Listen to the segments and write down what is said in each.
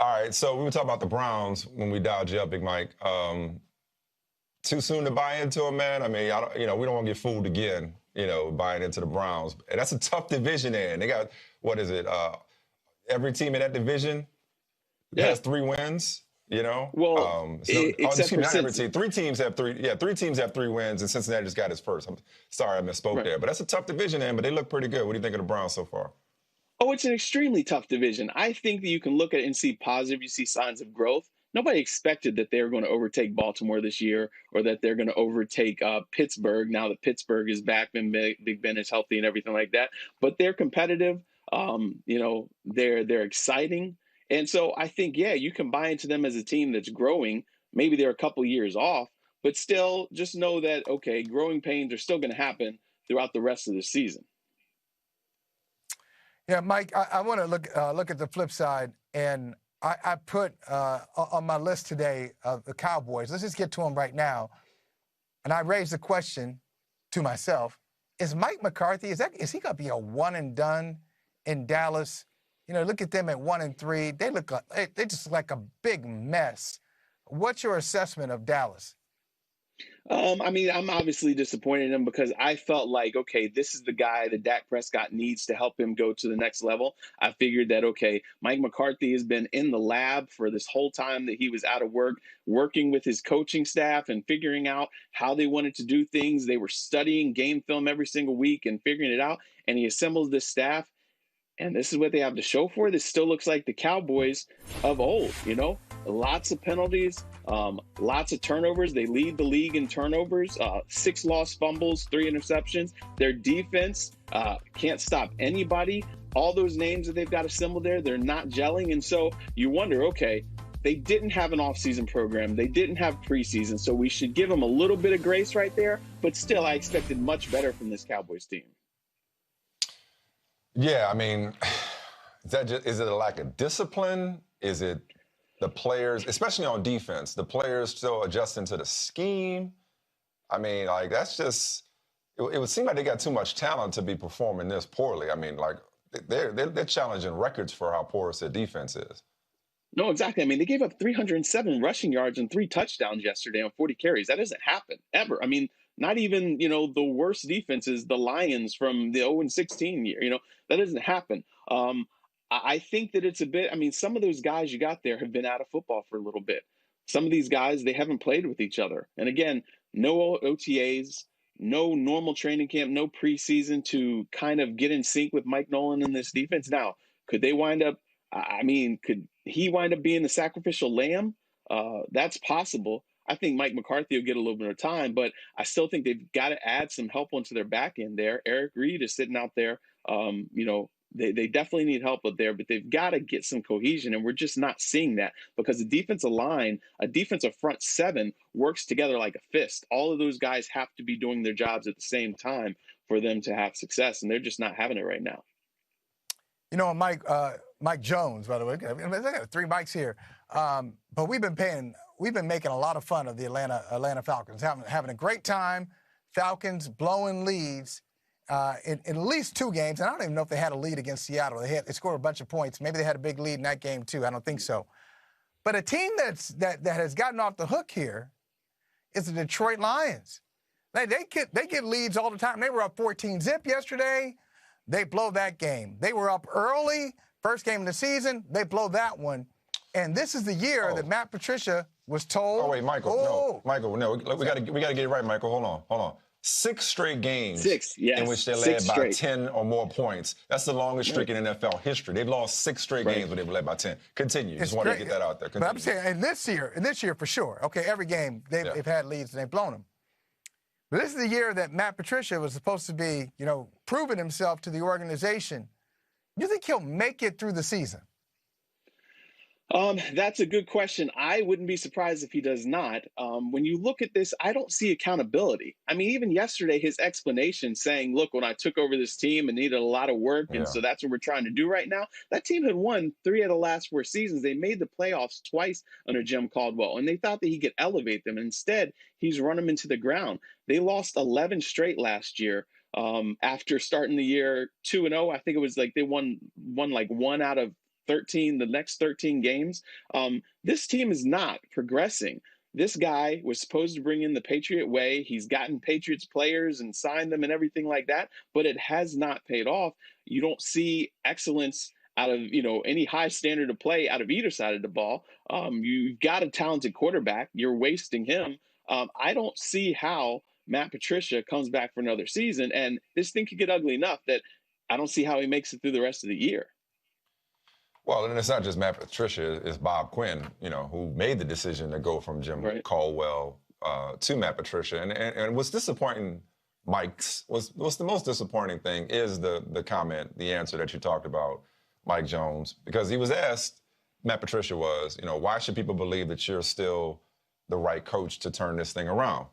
All right, so we were talking about the Browns when we dialed you up, Big Mike. Too soon to buy into them, man? I mean, we don't want to get fooled again, buying into the Browns. And that's a tough division, and they got, what is it, every team in that division Yeah. has 3 wins, Well, excuse except me, for not every since. team. 3 wins, and Cincinnati just got his first. I'm sorry I misspoke Right. there. But that's a tough division, but they look pretty good. What do you think of the Browns so far? Oh, it's an extremely tough division. I think that you can look at it and see positive. You see signs of growth. Nobody expected that they were going to overtake Baltimore this year, or that they're going to overtake Pittsburgh now that Pittsburgh is back and Big Ben is healthy and everything like that. But they're competitive. They're exciting, and so I think you can buy into them as a team that's growing. Maybe they're a couple years off, but still, just know that okay, growing pains are still going to happen throughout the rest of the season. Yeah, Mike, I want to look at the flip side, and I put on my list today the Cowboys. Let's just get to them right now. And I raised the question to myself: is Mike McCarthy, is he going to be a one and done in Dallas? Look at them at 1-3. They look like they just like a big mess. What's your assessment of Dallas? I'm obviously disappointed in him because I felt like, okay, this is the guy that Dak Prescott needs to help him go to the next level. I figured that, okay, Mike McCarthy has been in the lab for this whole time that he was out of work, working with his coaching staff and figuring out how they wanted to do things. They were studying game film every single week and figuring it out. And he assembles this staff. And this is what they have to show for it. This still looks like the Cowboys of old, lots of penalties, lots of turnovers. They lead the league in turnovers, 6 lost fumbles, 3 interceptions. Their defense can't stop anybody. All those names that they've got assembled there, they're not gelling. And so you wonder, okay, they didn't have an offseason program. They didn't have preseason. So we should give them a little bit of grace right there. But still, I expected much better from this Cowboys team. Yeah, I mean, is it a lack of discipline? Is it the players, especially on defense, the players still adjusting to the scheme? I mean, that's just, it would seem like they got too much talent to be performing this poorly. I mean, they're challenging records for how porous their defense is. No, exactly. I mean, they gave up 307 rushing yards and 3 touchdowns yesterday on 40 carries. That doesn't happen ever. I mean, not even, the worst defenses, the Lions from the 0-16 year, that doesn't happen. I think that it's a bit, some of those guys you got there have been out of football for a little bit. Some of these guys, they haven't played with each other. And again, no OTAs, no normal training camp, no preseason to kind of get in sync with Mike Nolan and this defense. Now, could they wind up, could he wind up being the sacrificial lamb? That's possible. I think Mike McCarthy will get a little bit of time, but I still think they've got to add some help onto their back end there. Eric Reed is sitting out there. They definitely need help up there, but they've got to get some cohesion, and we're just not seeing that because the defensive line, a defensive front 7, works together like a fist. All of those guys have to be doing their jobs at the same time for them to have success, and they're just not having it right now. Mike Jones, by the way, I got 3 mics here, but we've been making a lot of fun of the Atlanta Falcons, having a great time. Falcons blowing leads in at least 2 games, and I don't even know if they had a lead against Seattle. They scored a bunch of points. Maybe they had a big lead in that game too. I don't think so. But a team that has gotten off the hook here is the Detroit Lions. They get leads all the time. They were up 14-0 yesterday. They blow that game. They were up early, first game of the season. They blow that one. And this is the year that Matt Patricia was told. Oh, wait, Michael. No, Michael, no. We got to get it right, Michael. Hold on. 6 straight games in which they led by 10 or more points. That's the longest streak in NFL history. They've lost 6 straight games where they've led by 10. Continue. Just wanted to get that out there. Continue. But I'm saying, and this year for sure. Okay, every game they've had leads and they've blown them. But this is the year that Matt Patricia was supposed to be, proving himself to the organization. Do you think he'll make it through the season? That's a good question. I wouldn't be surprised if he does not. When you look at this, I don't see accountability. Even yesterday, his explanation saying, look, when I took over this team, it needed a lot of work, and so that's what we're trying to do right now. That team had won 3 of the last 4 seasons. They made the playoffs twice under Jim Caldwell, and they thought that he could elevate them. Instead, he's run them into the ground. They lost 11 straight last year. After starting the year 2-0, I think it was like they won like 1 out of the next 13 games, this team is not progressing. This guy was supposed to bring in the Patriot way. He's gotten Patriots players and signed them and everything like that, but it has not paid off. You don't see excellence out of any high standard of play out of either side of the ball. You've got a talented quarterback. You're wasting him. I don't see how Matt Patricia comes back for another season, and this thing could get ugly enough that I don't see how he makes it through the rest of the year. Well, and it's not just Matt Patricia, it's Bob Quinn, who made the decision to go from Jim Caldwell to Matt Patricia. And what's disappointing, what's the most disappointing thing is the comment, the answer that you talked about, Mike Jones, because he was asked, Matt Patricia was, why should people believe that you're still the right coach to turn this thing around?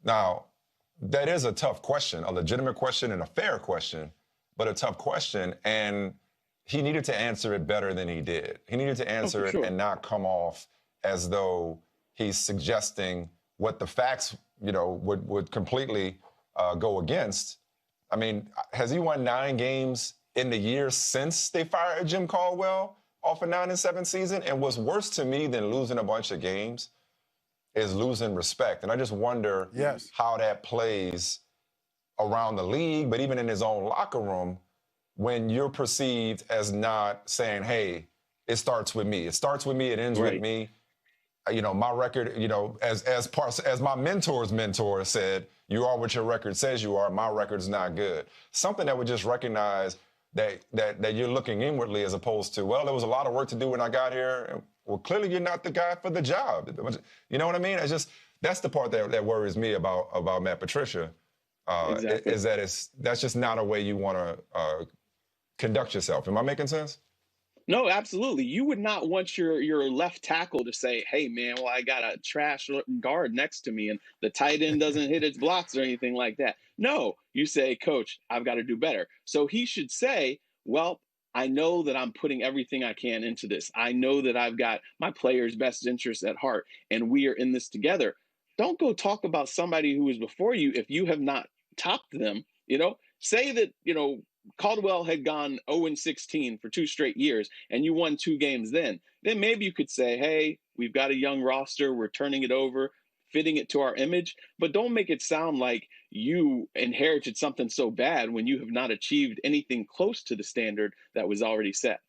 Now, that is a tough question, a legitimate question and a fair question, but a tough question. And he needed to answer it better than he did. He needed to answer it and not come off as though he's suggesting what the facts, would completely go against. I mean, has he won 9 games in the year since they fired Jim Caldwell off a 9-7 season? And what's worse to me than losing a bunch of games is losing respect. And I just wonder how that plays around the league, but even in his own locker room, when you're perceived as not saying, hey, it starts with me. It starts with me, it ends with me. My record, as my mentor's mentor said, you are what your record says you are. My record's not good. Something that would just recognize that you're looking inwardly as opposed to, well, there was a lot of work to do when I got here. Well, clearly you're not the guy for the job. You know what I mean? That's the part that worries me about Matt Patricia. Is that that's just not a way you want to conduct yourself. Am I making sense? No, absolutely. You would not want your left tackle to say, hey, man, well, I got a trash guard next to me and the tight end doesn't hit its blocks or anything like that. No, you say, coach, I've got to do better. So he should say, well, I know that I'm putting everything I can into this. I know that I've got my players' best interests at heart and we are in this together. Don't go talk about somebody who was before you if you have not topped them. Say that, Caldwell had gone 0-16 for 2 straight years and you won 2 games then maybe you could say, hey, we've got a young roster, we're turning it over, fitting it to our image, but don't make it sound like you inherited something so bad when you have not achieved anything close to the standard that was already set.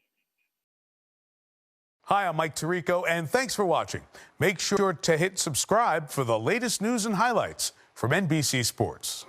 Hi, I'm Mike Tirico, and thanks for watching. Make sure to hit subscribe for the latest news and highlights from NBC Sports.